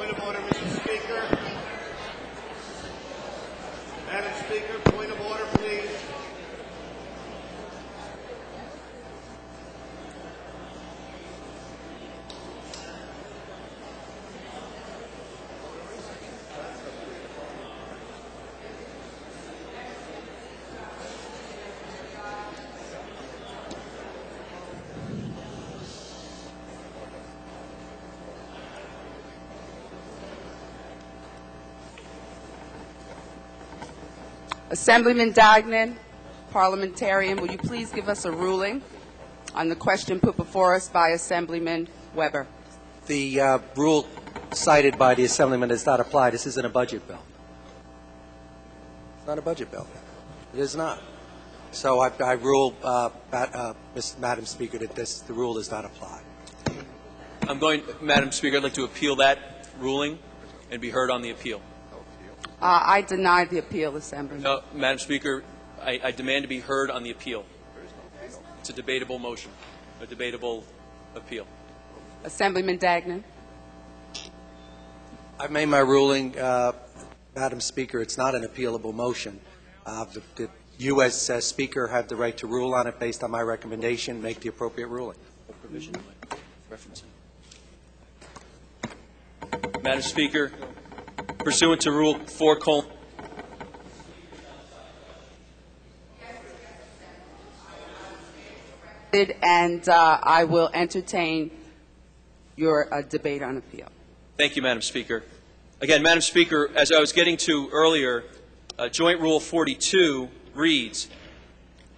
Point of order, Mr. Speaker. Madam Speaker, point of order, please. Assemblyman Dagnan, parliamentarian, will you please give us a ruling on the question put before us by Assemblyman Weber? The rule cited by the Assemblyman does not apply. This isn't a budget bill. It's not a budget bill. It is not. So I rule, Madam Speaker, that the rule does not apply. Madam Speaker, I'd like to appeal that ruling and be heard on the appeal. I deny the appeal, Assemblyman. No, Madam Speaker, I demand to be heard on the appeal. It's a debatable motion, a debatable appeal. Assemblyman Dagnan. I've made my ruling, Madam Speaker. It's not an appealable motion. The you as Speaker have the right to rule on it based on my recommendation, make the appropriate ruling. Madam Speaker, pursuant to Rule 4:. And I will entertain your debate on appeal. Thank you, Madam Speaker. Again, Madam Speaker, as I was getting to earlier, Joint Rule 42 reads,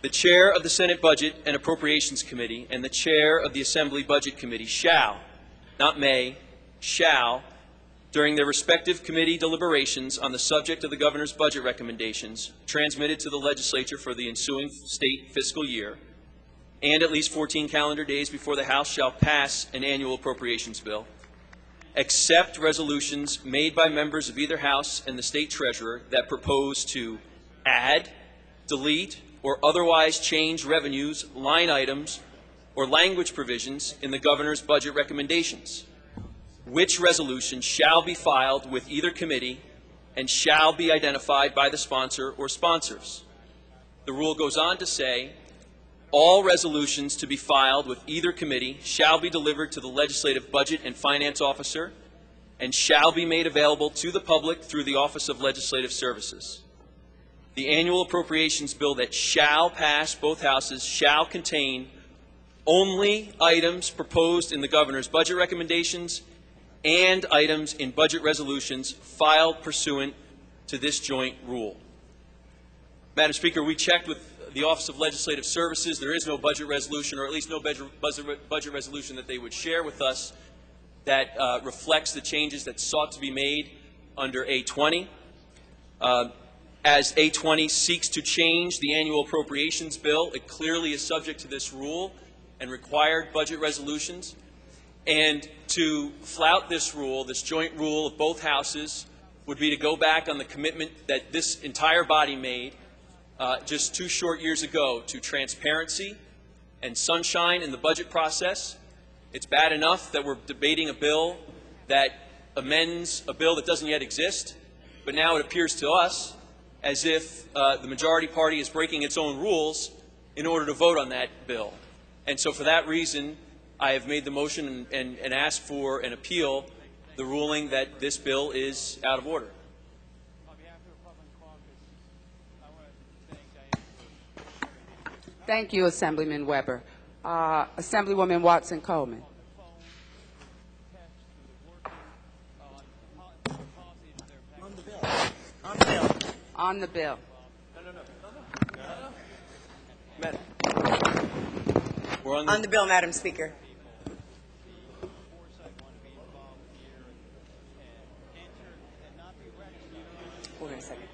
the Chair of the Senate Budget and Appropriations Committee and the Chair of the Assembly Budget Committee shall, not may, shall, during their respective committee deliberations on the subject of the Governor's budget recommendations transmitted to the legislature for the ensuing state fiscal year, and at least 14 calendar days before the House shall pass an annual appropriations bill, accept resolutions made by members of either House and the State Treasurer that propose to add, delete, or otherwise change revenues, line items, or language provisions in the Governor's budget recommendations, which resolution shall be filed with either committee and shall be identified by the sponsor or sponsors. The rule goes on to say, all resolutions to be filed with either committee shall be delivered to the Legislative Budget and Finance Officer and shall be made available to the public through the Office of Legislative Services. The annual appropriations bill that shall pass both houses shall contain only items proposed in the Governor's budget recommendations and items in budget resolutions filed pursuant to this joint rule. Madam Speaker, we checked with the Office of Legislative Services. There is no budget resolution, or at least no budget resolution that they would share with us that reflects the changes that sought to be made under A20. As A20 seeks to change the annual appropriations bill, it clearly is subject to this rule and required budget resolutions. And to flout this rule, this joint rule of both houses, would be to go back on the commitment that this entire body made just 2 short years ago to transparency and sunshine in the budget process. It's bad enough that we're debating a bill that amends a bill that doesn't yet exist, but now it appears to us as if the majority party is breaking its own rules in order to vote on that bill. And so for that reason, I have made the motion and asked for an appeal, the ruling that this bill is out of order. Thank you, Assemblyman Weber. Assemblywoman Watson-Coleman. On the bill. Madam. On the bill, Madam Speaker. Hold on a second.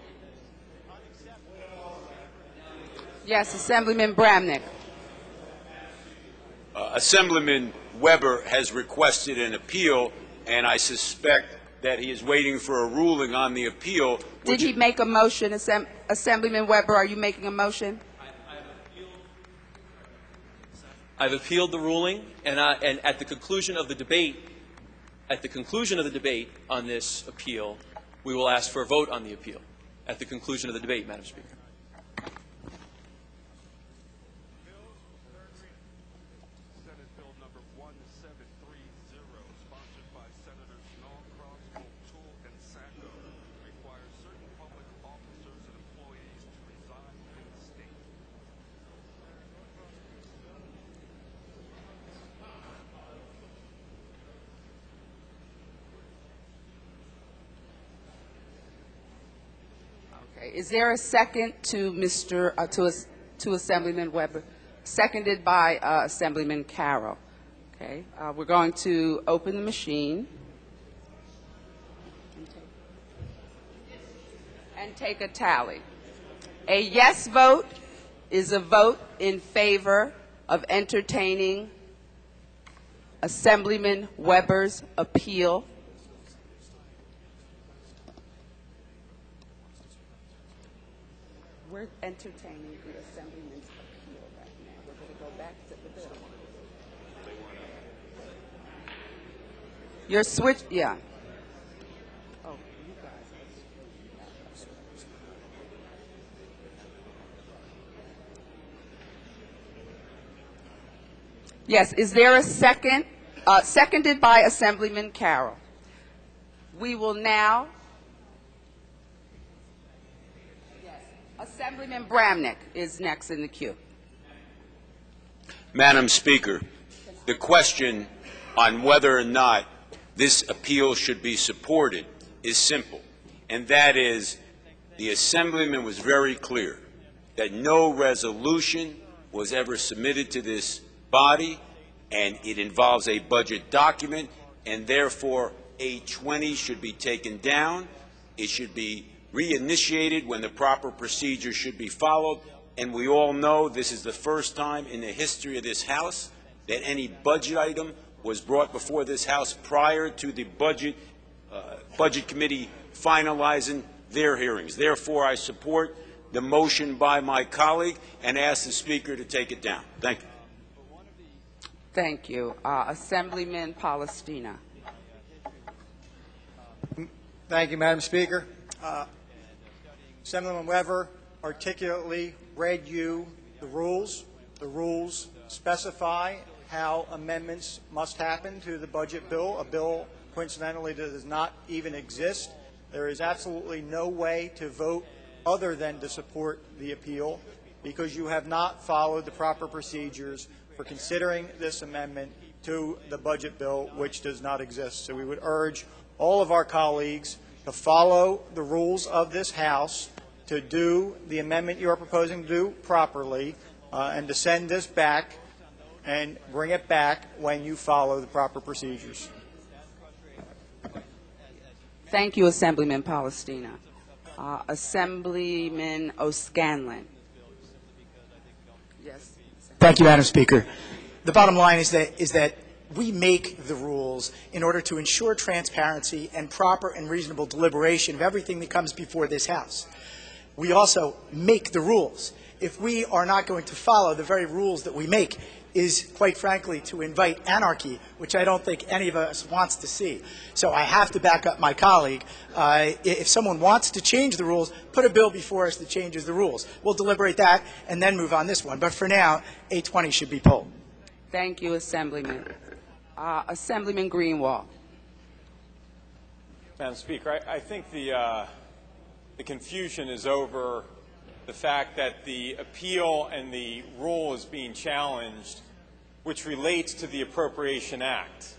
Yes, Assemblyman Bramnick. Assemblyman Weber has requested an appeal, and I suspect that he is waiting for a ruling on the appeal. Did he make a motion, Assemblyman Weber? Are you making a motion? I've appealed the ruling, and at the conclusion of the debate, At the conclusion of the debate on this appeal, we will ask for a vote on the appeal. At the conclusion of the debate, Madam Speaker. Senate Bill number 1730, sponsored by Senators Norcross, O'Toole, and Sacco, requires certain public officers and employees to reside in the state. Okay. Is there a second to to Assemblyman Weber? Seconded by Assemblyman Carroll. Okay. We're going to open the machine and take a tally. A yes vote is a vote in favor of entertaining Assemblyman Weber's appeal. We're entertaining the Assemblyman's appeal right now. We're going to go back to the bill. Your switch, yeah. Oh, you guys. Yes, is there a second? Seconded by Assemblyman Carroll. We will now. Assemblyman Bramnick is next in the queue. Madam Speaker, the question on whether or not this appeal should be supported is simple, and that is the Assemblyman was very clear that no resolution was ever submitted to this body, and it involves a budget document, and therefore A20 should be taken down. It should be reinitiated when the proper procedure should be followed. And we all know this is the first time in the history of this House that any budget item was brought before this House prior to the Budget Committee finalizing their hearings. Therefore, I support the motion by my colleague and ask the Speaker to take it down. Thank you. Thank you. Assemblyman Palestina. Thank you, Madam Speaker. Assemblyman Weber articulately read you the rules. The rules specify how amendments must happen to the budget bill, a bill, coincidentally, that does not even exist. There is absolutely no way to vote other than to support the appeal because you have not followed the proper procedures for considering this amendment to the budget bill, which does not exist. So we would urge all of our colleagues to follow the rules of this House, to do the amendment you are proposing to do properly, and to send this back and bring it back when you follow the proper procedures. Thank you, Assemblyman Palestina. Assemblyman O'Scanlan. Yes. Thank you, Madam Speaker. The bottom line is that we make the rules in order to ensure transparency and proper and reasonable deliberation of everything that comes before this House. We also make the rules. If we are not going to follow the very rules that we make, is, quite frankly, to invite anarchy, which I don't think any of us wants to see. So I have to back up my colleague. If someone wants to change the rules, put a bill before us that changes the rules. We'll deliberate that and then move on this one. But for now, A20 should be pulled. Thank you, Assemblyman. Assemblyman Greenwald. Madam Speaker, I think the confusion is over the fact that the appeal and the rule is being challenged, which relates to the Appropriation Act.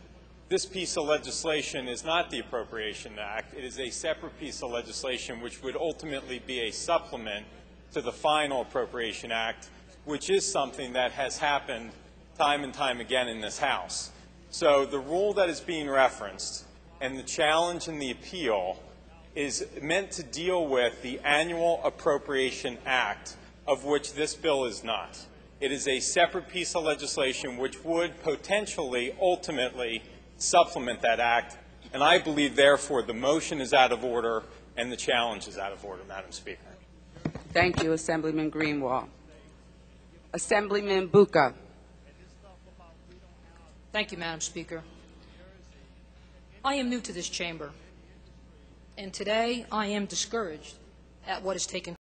This piece of legislation is not the Appropriation Act. It is a separate piece of legislation which would ultimately be a supplement to the final Appropriation Act, which is something that has happened time and time again in this House. So the rule that is being referenced and the challenge in the appeal is meant to deal with the annual Appropriation Act, of which this bill is not. It is a separate piece of legislation which would potentially, ultimately, supplement that act, and I believe, therefore, the motion is out of order and the challenge is out of order, Madam Speaker. Thank you, Assemblyman Greenwald. Assemblyman Buka. Thank you, Madam Speaker. I am new to this chamber, and today I am discouraged at what has taken